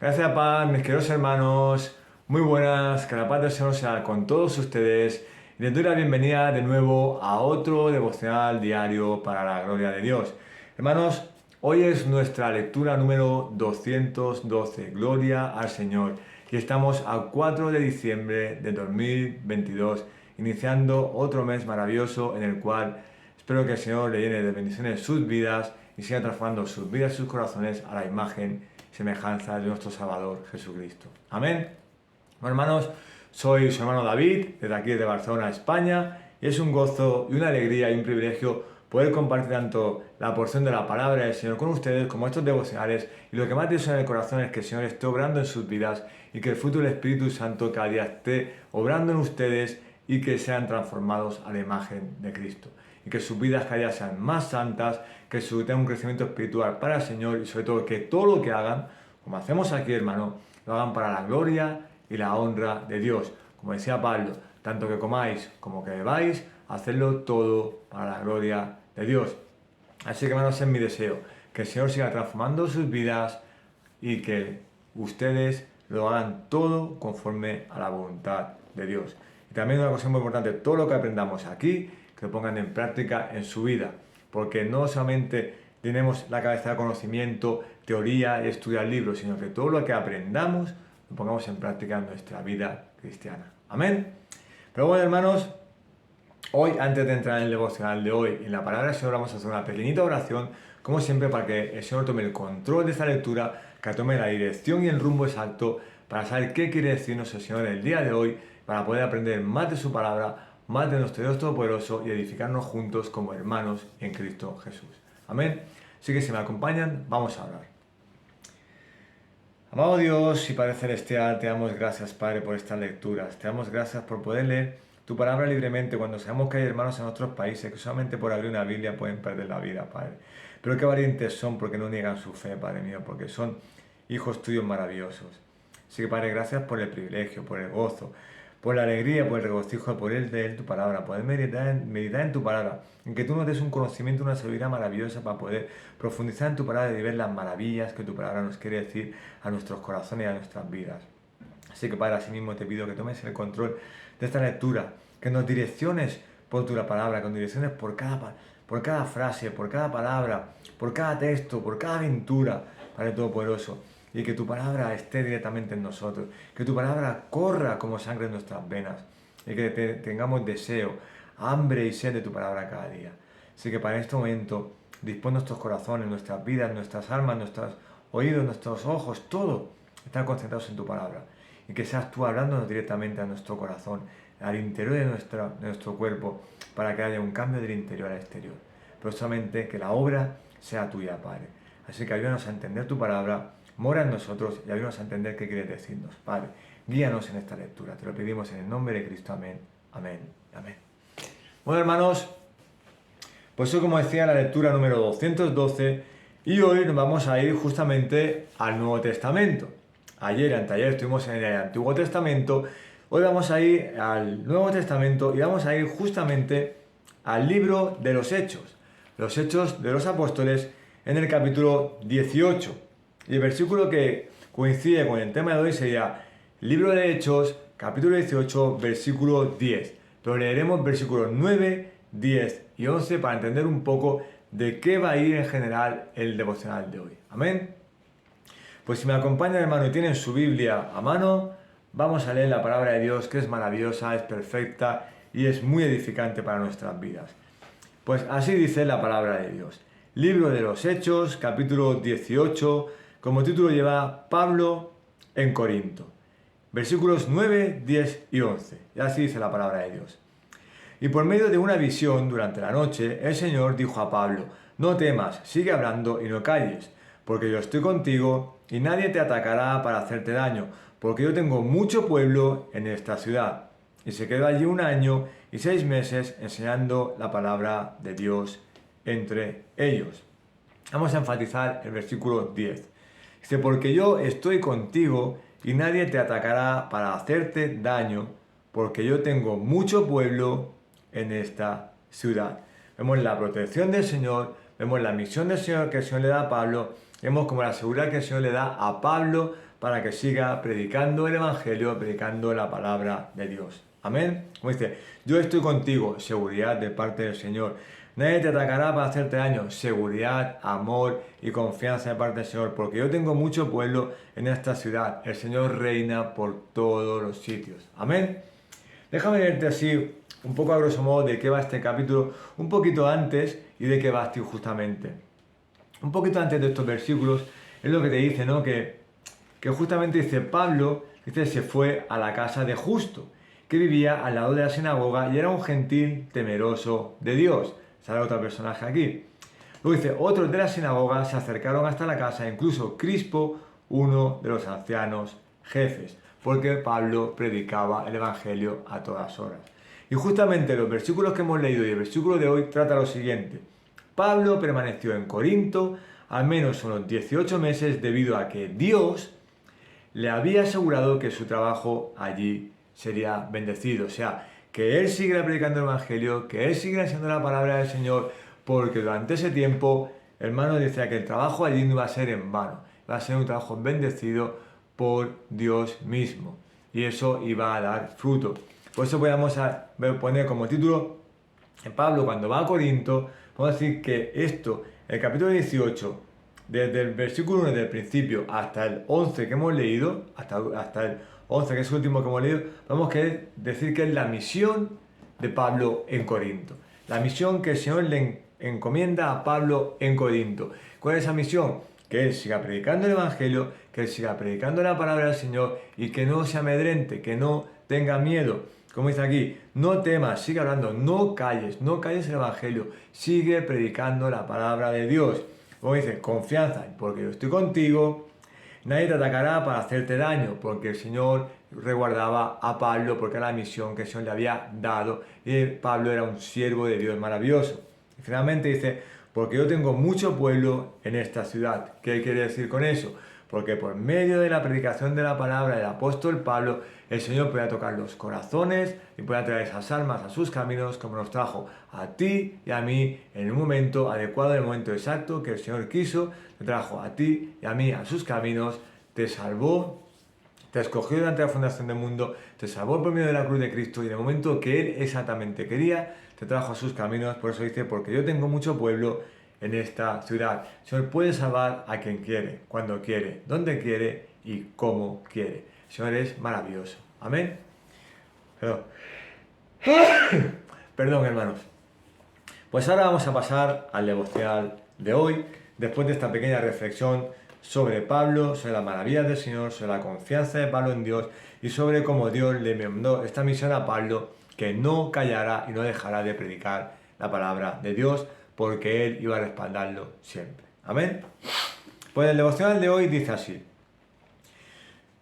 Gracias, paz, mis queridos hermanos. Muy buenas, que la paz del Señor sea con todos ustedes. Y les doy la bienvenida de nuevo a otro devocional diario para la gloria de Dios. Hermanos, hoy es nuestra lectura número 212, Gloria al Señor. Y estamos a 4 de diciembre de 2022, iniciando otro mes maravilloso en el cual espero que el Señor le llene de bendiciones sus vidas y siga transformando sus vidas y sus corazones a la imagen y semejanza de nuestro Salvador Jesucristo. Amén. Bueno, hermanos, soy su hermano David, desde aquí de Barcelona, España, y es un gozo y una alegría y un privilegio poder compartir tanto la porción de la palabra del Señor con ustedes como estos devocionales, y lo que más deseo en el corazón es que el Señor esté obrando en sus vidas y que el fruto del Espíritu Santo cada día esté obrando en ustedes y que sean transformados a la imagen de Cristo. Y que sus vidas cada día sean más santas, que tengan un crecimiento espiritual para el Señor y sobre todo que todo lo que hagan, como hacemos aquí, hermano, lo hagan para la gloria y la honra de Dios. Como decía Pablo, tanto que comáis como que bebáis, hacedlo todo para la gloria de Dios. Así que, hermanos, es mi deseo, que el Señor siga transformando sus vidas y que ustedes lo hagan todo conforme a la voluntad de Dios. Y también una cosa muy importante, todo lo que aprendamos aquí, que lo pongan en práctica en su vida, porque no solamente tenemos la cabeza de conocimiento, teoría, estudiar libros, sino que todo lo que aprendamos lo pongamos en práctica en nuestra vida cristiana. Amén. Pero bueno, hermanos, hoy, antes de entrar en el devocional de hoy, en la palabra del Señor, vamos a hacer una pequeñita oración, como siempre, para que el Señor tome el control de esta lectura, que tome la dirección y el rumbo exacto para saber qué quiere decirnos el Señor el día de hoy, para poder aprender más de su palabra, más de nuestro Dios Todopoderoso y edificarnos juntos como hermanos en Cristo Jesús. Amén. Así que si me acompañan, vamos a orar. Amado Dios y Padre Celestial, te damos gracias, Padre, por estas lecturas. Te damos gracias por poder leer tu palabra libremente cuando sabemos que hay hermanos en otros países que solamente por abrir una Biblia pueden perder la vida, Padre. Pero qué valientes son porque no niegan su fe, Padre mío, porque son hijos tuyos maravillosos. Así que, Padre, gracias por el privilegio, por el gozo, por la alegría, por el regocijo, por el de tu palabra, poder meditar en tu palabra, en que tú nos des un conocimiento, una sabiduría maravillosa para poder profundizar en tu palabra y ver las maravillas que tu palabra nos quiere decir a nuestros corazones y a nuestras vidas. Así que, Padre, así mismo te pido que tomes el control de esta lectura, que nos direcciones por tu palabra, que nos direcciones por cada frase, por cada palabra, por cada texto, por cada aventura, Padre Todopoderoso. Y que tu palabra esté directamente en nosotros, que tu palabra corra como sangre en nuestras venas, y que tengamos deseo, hambre y sed de tu palabra cada día. Así que para este momento, dispón nuestros corazones, nuestras vidas, nuestras almas, nuestros oídos, nuestros ojos, todo está concentrados en tu palabra. Y que seas tú hablándonos directamente a nuestro corazón, al interior de nuestro cuerpo, para que haya un cambio del interior al exterior. Pero solamente que la obra sea tuya, Padre. Así que ayúdanos a entender tu palabra, mora en nosotros y ayúdanos a entender qué quieres decirnos. Padre, guíanos en esta lectura. Te lo pedimos en el nombre de Cristo. Amén. Amén. Amén. Bueno, hermanos, pues hoy, como decía, la lectura número 212, y hoy nos vamos a ir justamente al Nuevo Testamento. Ayer y anteayer estuvimos en el Antiguo Testamento. Hoy vamos a ir al Nuevo Testamento y vamos a ir justamente al libro de los Hechos de los Apóstoles, en el capítulo 18. Y el versículo que coincide con el tema de hoy sería libro de Hechos, capítulo 18, versículo 10. Pero leeremos versículos 9, 10 y 11 para entender un poco de qué va a ir en general el devocional de hoy. Amén. Pues si me acompañan, hermano, y tienen su Biblia a mano, vamos a leer la palabra de Dios, que es maravillosa, es perfecta y es muy edificante para nuestras vidas. Pues así dice la palabra de Dios. Libro de los Hechos, capítulo 18, como título lleva Pablo en Corinto. Versículos 9, 10 y 11. Y así dice la palabra de Dios. Y por medio de una visión durante la noche, el Señor dijo a Pablo: no temas, sigue hablando y no calles, porque yo estoy contigo y nadie te atacará para hacerte daño, porque yo tengo mucho pueblo en esta ciudad. Y se quedó allí 1 año y 6 meses enseñando la palabra de Dios entre ellos. Vamos a enfatizar el versículo 10. Dice: porque yo estoy contigo y nadie te atacará para hacerte daño, porque yo tengo mucho pueblo en esta ciudad. Vemos la protección del Señor, vemos la misión del Señor que el Señor le da a Pablo, vemos como la seguridad que el Señor le da a Pablo para que siga predicando el Evangelio, predicando la palabra de Dios. Amén. Como dice, yo estoy contigo, seguridad de parte del Señor. Nadie te atacará para hacerte daño, seguridad, amor y confianza de parte del Señor, porque yo tengo mucho pueblo en esta ciudad. El Señor reina por todos los sitios. Amén. Déjame leerte así, un poco a grosso modo, de qué va este capítulo, un poquito antes y de qué va este justamente. Un poquito antes de estos versículos es lo que te dice, ¿no? Que justamente dice Pablo, dice, se fue a la casa de Justo, que vivía al lado de la sinagoga y era un gentil temeroso de Dios. Sale otro personaje aquí. Luego dice, otros de la sinagoga se acercaron hasta la casa, incluso Crispo, uno de los ancianos jefes, porque Pablo predicaba el Evangelio a todas horas. Y justamente los versículos que hemos leído y el versículo de hoy trata lo siguiente. Pablo permaneció en Corinto al menos unos 18 meses debido a que Dios le había asegurado que su trabajo allí sería bendecido. O sea, que él siguiera predicando el Evangelio, que él siguiera enseñando la palabra del Señor, porque durante ese tiempo, hermano, decía que el trabajo allí no iba a ser en vano, iba a ser un trabajo bendecido por Dios mismo. Y eso iba a dar fruto. Por eso podemos poner como título, Pablo cuando va a Corinto, vamos a decir que esto, el capítulo 18, desde el versículo 1 del principio hasta el 11 que hemos leído, hasta el 11 que es el último que hemos leído, vamos a decir que es la misión de Pablo en Corinto. La misión que el Señor le encomienda a Pablo en Corinto. ¿Cuál es esa misión? Que él siga predicando el Evangelio, que él siga predicando la palabra del Señor y que no se amedrente, que no tenga miedo. Como dice aquí, no temas, sigue hablando, no calles el Evangelio, sigue predicando la palabra de Dios. Como dice, confianza, porque yo estoy contigo, nadie te atacará para hacerte daño, porque el Señor resguardaba a Pablo, porque era la misión que el Señor le había dado, y Pablo era un siervo de Dios maravilloso. Y finalmente dice, porque yo tengo mucho pueblo en esta ciudad. ¿Qué quiere decir con eso? Porque por medio de la predicación de la palabra del apóstol Pablo, el Señor puede tocar los corazones y puede traer esas almas a sus caminos, como nos trajo a ti y a mí en un momento adecuado, en el momento exacto que el Señor quiso, te trajo a ti y a mí a sus caminos, te salvó, te escogió durante la fundación del mundo, te salvó por medio de la cruz de Cristo y en el momento que Él exactamente quería, te trajo a sus caminos. Por eso dice, porque yo tengo mucho pueblo en esta ciudad. El Señor puede salvar a quien quiere, cuando quiere, donde quiere y cómo quiere. El Señor es maravilloso. Amén. Perdón, hermanos. Pues ahora vamos a pasar al devocional de hoy, después de esta pequeña reflexión sobre Pablo, sobre las maravillas del Señor, sobre la confianza de Pablo en Dios y sobre cómo Dios le mandó esta misión a Pablo, que no callará y no dejará de predicar la palabra de Dios, porque Él iba a respaldarlo siempre. Amén. Pues el devocional de hoy dice así.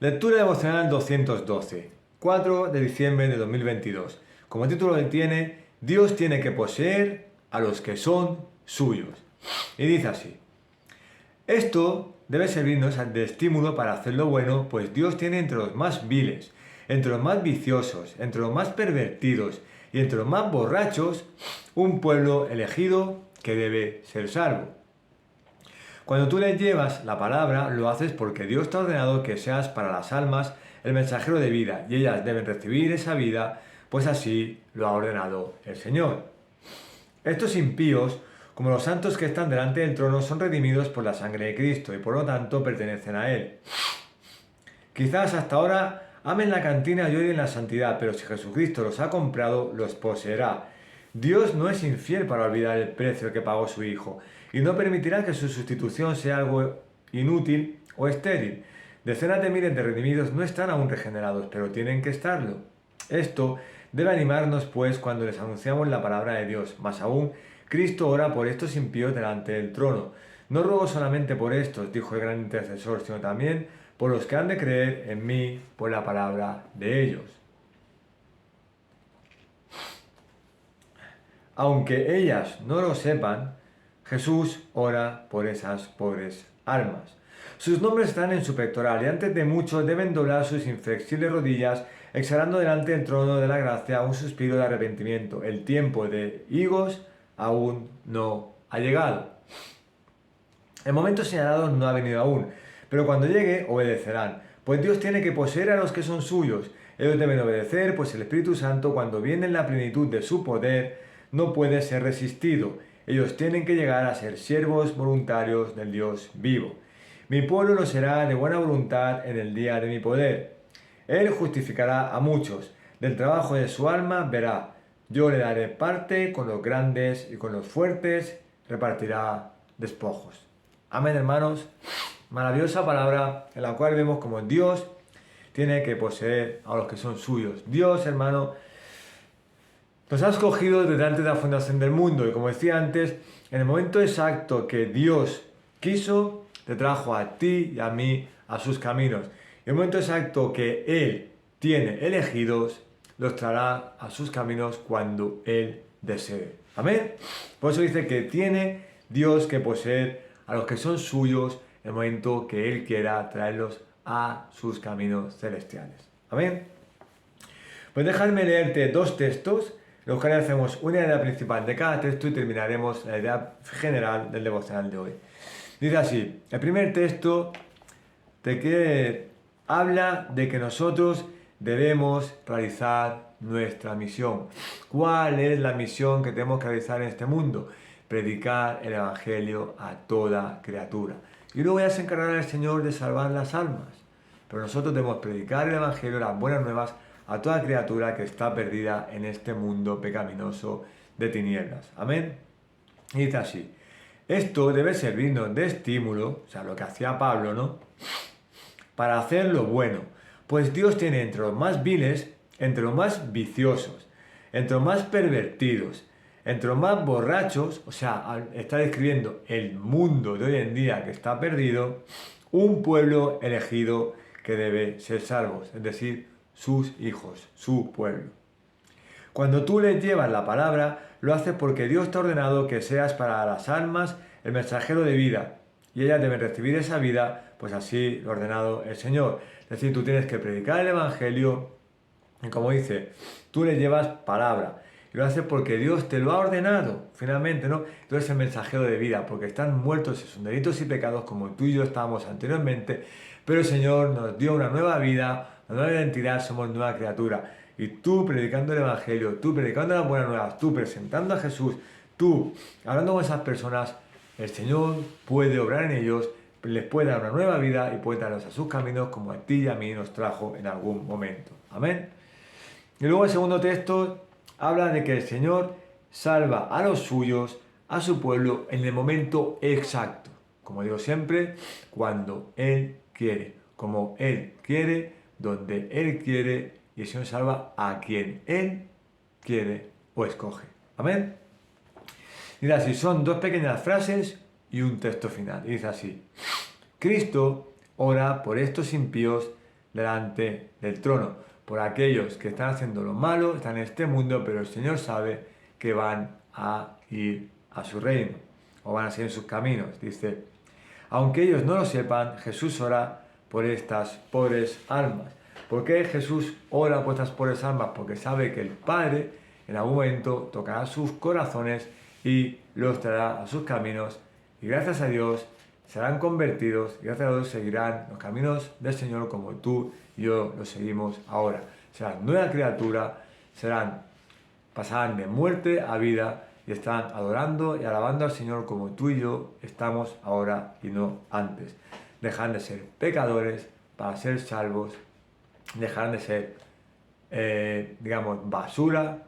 Lectura devocional 212, 4 de diciembre de 2022. Como título tiene, Dios tiene que poseer a los que son suyos. Y dice así. Esto debe servirnos de estímulo para hacer lo bueno, pues Dios tiene entre los más viles, entre los más viciosos, entre los más pervertidos y entre los más borrachos, un pueblo elegido que debe ser salvo. Cuando tú le llevas la palabra, lo haces porque Dios te ha ordenado que seas para las almas el mensajero de vida, y ellas deben recibir esa vida, pues así lo ha ordenado el Señor. Estos impíos, como los santos que están delante del trono, son redimidos por la sangre de Cristo y por lo tanto pertenecen a Él. Quizás hasta ahora amen la cantina y odien la santidad, pero si Jesucristo los ha comprado, los poseerá. Dios no es infiel para olvidar el precio que pagó su Hijo y no permitirá que su sustitución sea algo inútil o estéril. Decenas de miles de redimidos no están aún regenerados, pero tienen que estarlo. Esto debe animarnos, pues, cuando les anunciamos la palabra de Dios. Más aún, Cristo ora por estos impíos delante del trono. No ruego solamente por estos, dijo el gran intercesor, sino también por los que han de creer en mí por la palabra de ellos. Aunque ellas no lo sepan, Jesús ora por esas pobres almas. Sus nombres están en su pectoral y antes de mucho deben doblar sus inflexibles rodillas, exhalando delante del trono de la gracia un suspiro de arrepentimiento. El tiempo de higos aún no ha llegado. El momento señalado no ha venido aún, pero cuando llegue obedecerán, Pues Dios tiene que poseer a los que son suyos. Ellos deben obedecer, pues el Espíritu Santo, cuando viene en la plenitud de su poder, no puede ser resistido. Ellos tienen que llegar a ser siervos voluntarios del Dios vivo. Mi pueblo lo será de buena voluntad en el día de mi poder. Él justificará a muchos. Del trabajo de su alma verá. Yo le daré parte con los grandes y con los fuertes repartirá despojos. Amén, hermanos. Maravillosa palabra en la cual vemos como Dios tiene que poseer a los que son suyos. Dios, hermano, nos ha escogido desde antes de la fundación del mundo. Y como decía antes, en el momento exacto que Dios quiso, te trajo a ti y a mí a sus caminos. Y en el momento exacto que Él tiene elegidos, los traerá a sus caminos cuando Él desee. Amén. Por eso dice que tiene Dios que poseer a los que son suyos en el momento que Él quiera traerlos a sus caminos celestiales. Amén. Pues déjame leerte dos textos, los cuales hacemos una idea principal de cada texto y terminaremos la idea general del devocional de hoy. Dice así, el primer texto habla de que nosotros debemos realizar nuestra misión. ¿Cuál es la misión que tenemos que realizar en este mundo? Predicar el Evangelio a toda criatura. Y luego ya se encargará el Señor de salvar las almas. Pero nosotros debemos predicar el Evangelio, las buenas nuevas, a toda criatura que está perdida en este mundo pecaminoso de tinieblas. Amén. Y dice así, esto debe servirnos de estímulo, o sea, lo que hacía Pablo, ¿no? Para hacer lo bueno. Pues Dios tiene entre los más viles, entre los más viciosos, entre los más pervertidos, entre los más borrachos, o sea, está describiendo el mundo de hoy en día que está perdido, un pueblo elegido que debe ser salvo, es decir, sus hijos, su pueblo. Cuando tú les llevas la palabra, lo haces porque Dios te ha ordenado que seas para las almas el mensajero de vida, y ellas deben recibir esa vida, pues así lo ha ordenado el Señor. Es decir, tú tienes que predicar el Evangelio, y como dice, tú les llevas palabra, y lo haces porque Dios te lo ha ordenado, finalmente, ¿no? Tú eres el mensajero de vida, porque están muertos en sus delitos y pecados, como tú y yo estábamos anteriormente, pero el Señor nos dio una nueva vida, una nueva identidad, somos nueva criatura. Y tú predicando el Evangelio, tú predicando las buenas nuevas, tú presentando a Jesús, tú hablando con esas personas, el Señor puede obrar en ellos, les puede dar una nueva vida y puede darlos a sus caminos como a ti y a mí nos trajo en algún momento. Amén. Y luego el segundo texto habla de que el Señor salva a los suyos, a su pueblo, en el momento exacto. Como digo siempre, cuando Él quiere, como Él quiere, donde Él quiere, y el Señor salva a quien Él quiere o escoge. Amén. Dice así, son dos pequeñas frases y un texto final. Dice así, Cristo ora por estos impíos delante del trono, por aquellos que están haciendo lo malo, están en este mundo, pero el Señor sabe que van a ir a su reino, o van a seguir en sus caminos. Dice, aunque ellos no lo sepan, Jesús ora por estas pobres almas. ¿Por qué Jesús ora por estas pobres almas? Porque sabe que el Padre en algún momento tocará sus corazones y los traerá a sus caminos, y gracias a Dios serán convertidos, y gracias a Dios seguirán los caminos del Señor como tú y yo los seguimos ahora. Serán nueva criatura, pasarán de muerte a vida y están adorando y alabando al Señor como tú y yo estamos ahora y no antes. Dejarán de ser pecadores para ser salvos, dejarán de ser, basura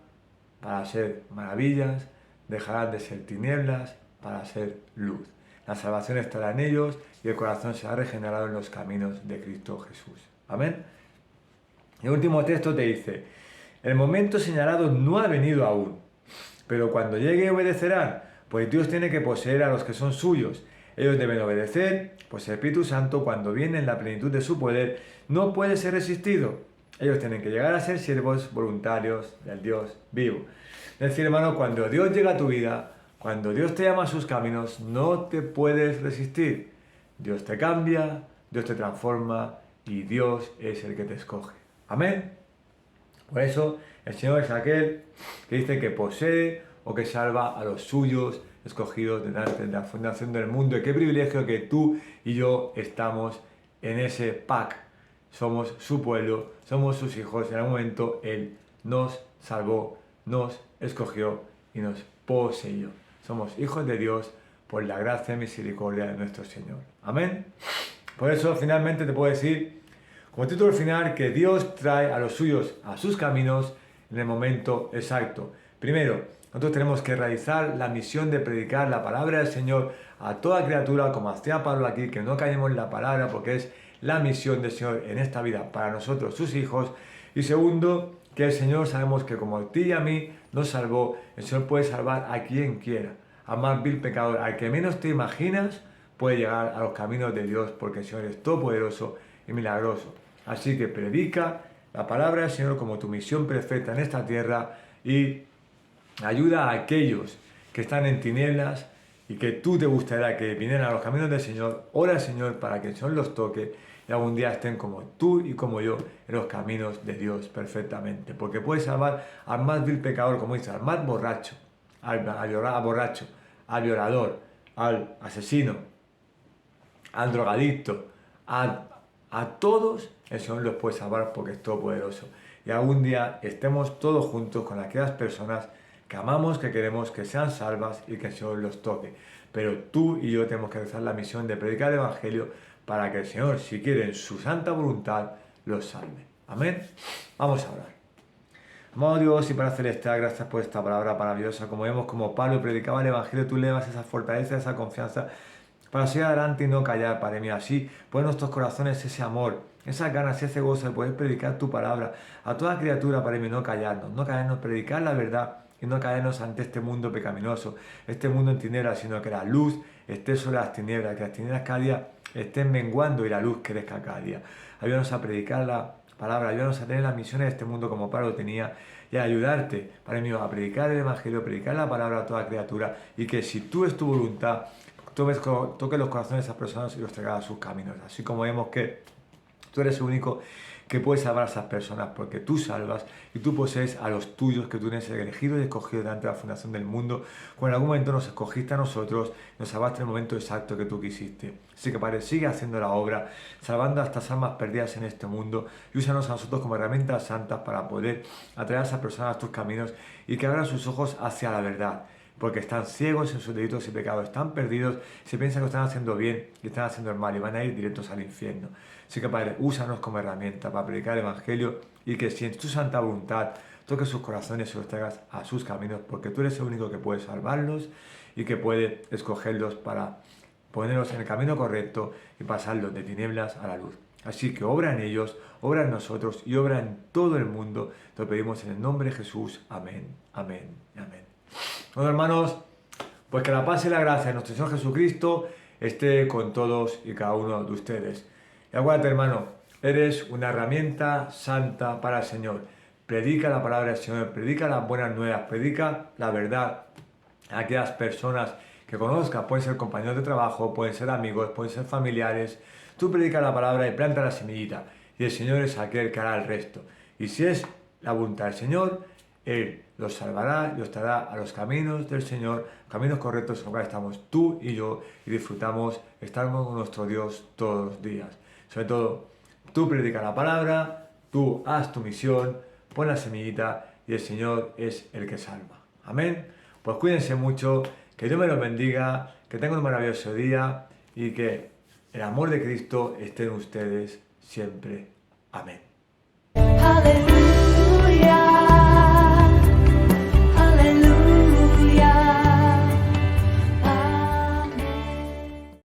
para ser maravillas, dejarán de ser tinieblas para ser luz. La salvación estará en ellos y el corazón será regenerado en los caminos de Cristo Jesús. Amén. El último texto te dice, el momento señalado no ha venido aún, pero cuando llegue obedecerán, pues Dios tiene que poseer a los que son suyos. Ellos deben obedecer, pues el Espíritu Santo, cuando viene en la plenitud de su poder, no puede ser resistido. Ellos tienen que llegar a ser siervos voluntarios del Dios vivo. Es decir, hermano, cuando Dios llega a tu vida, cuando Dios te llama a sus caminos, no te puedes resistir. Dios te cambia, Dios te transforma y Dios es el que te escoge. Amén. Por eso el Señor es aquel que dice que posee o que salva a los suyos escogidos desde la fundación del mundo. Y qué privilegio que tú y yo estamos en ese pack. somos su pueblo, somos sus hijos. En algún momento Él nos salvó, nos escogió y nos poseyó. Somos hijos de Dios por la gracia y misericordia de nuestro Señor. Amén. Por eso finalmente te puedo decir, como título final, que Dios trae a los suyos a sus caminos en el momento exacto. Primero, nosotros tenemos que realizar la misión de predicar la palabra del Señor a toda criatura, como hacía Pablo aquí, que no callemos en la palabra, porque es la misión del Señor en esta vida para nosotros, sus hijos. Y segundo, que el Señor sabemos que como a ti y a mí nos salvó, el Señor puede salvar a quien quiera, a más vil pecador, al que menos te imaginas, puede llegar a los caminos de Dios, porque el Señor es todopoderoso y milagroso. Así que predica la palabra del Señor como tu misión perfecta en esta tierra y ayuda a aquellos que están en tinieblas y que tú te gustaría que vinieran a los caminos del Señor. Ora al Señor para que el Señor los toque y algún día estén como tú y como yo en los caminos de Dios perfectamente. Porque puede salvar al más vil pecador, como dice, al más borracho, al borracho, al violador, al asesino, al drogadicto, a todos el Señor los puede salvar porque es todopoderoso. Y algún día estemos todos juntos con aquellas personas que amamos, que queremos que sean salvas y que el Señor los toque. Pero tú y yo tenemos que realizar la misión de predicar el Evangelio para que el Señor, si quiere, en su santa voluntad, los salve. Amén. Vamos a orar. Amado Dios y Padre Celestial, gracias por esta palabra maravillosa. Como vemos, como Pablo predicaba el Evangelio, tú le das esa fortaleza, esa confianza para seguir adelante y no callar, Padre mío. Así, pon en nuestros corazones ese amor, esas ganas y ese gozo de poder predicar tu palabra a toda criatura, Padre mío, no callarnos, predicar la verdad y no caernos ante este mundo pecaminoso, este mundo en tinieblas, sino que la luz esté sobre las tinieblas, que las tinieblas cada día estén menguando y la luz crezca cada día. Ayúdanos a predicar la palabra, ayúdanos a tener las misiones de este mundo como Pablo tenía y a ayudarte, Padre mío, a predicar el Evangelio, a predicar la palabra a toda criatura y que si tú es tu voluntad, toques los corazones de esas personas y los traigas a sus caminos. Así como vemos que tú eres el único que puede salvar a esas personas, porque tú salvas y tú posees a los tuyos que tú eres elegido y escogido delante de la fundación del mundo, cuando en algún momento nos escogiste a nosotros, nos salvaste en el momento exacto que tú quisiste. Así que Padre, sigue haciendo la obra, salvando a estas almas perdidas en este mundo y úsanos a nosotros como herramientas santas para poder atraer a esas personas a tus caminos y que abran sus ojos hacia la verdad. Porque están ciegos en sus delitos y pecados, están perdidos, se piensan que están haciendo bien y están haciendo el mal y van a ir directos al infierno. Así que Padre, úsanos como herramienta para predicar el Evangelio y que si en tu santa voluntad toques sus corazones y los traigas a sus caminos, porque tú eres el único que puede salvarlos y que puede escogerlos para ponerlos en el camino correcto y pasarlos de tinieblas a la luz. Así que obra en ellos, obra en nosotros y obra en todo el mundo. Te lo pedimos en el nombre de Jesús. Amén, amén, amén. Bueno, hermanos, pues que la paz y la gracia de nuestro Señor Jesucristo esté con todos y cada uno de ustedes. Y acuérdate, hermano, eres una herramienta santa para el Señor. Predica la palabra del Señor, predica las buenas nuevas, predica la verdad a aquellas personas que conozcas. Pueden ser compañeros de trabajo, pueden ser amigos, pueden ser familiares. Tú predica la palabra y planta la semillita. Y el Señor es aquel que hará el resto. Y si es la voluntad del Señor, Él los salvará y los traerá a los caminos del Señor, caminos correctos en los cuales estamos tú y yo y disfrutamos estar con nuestro Dios todos los días. Sobre todo, tú predica la palabra, tú haz tu misión, pon la semillita y el Señor es el que salva. Amén. Pues cuídense mucho, que Dios me los bendiga, que tengan un maravilloso día y que el amor de Cristo esté en ustedes siempre. Amén. Aleluya.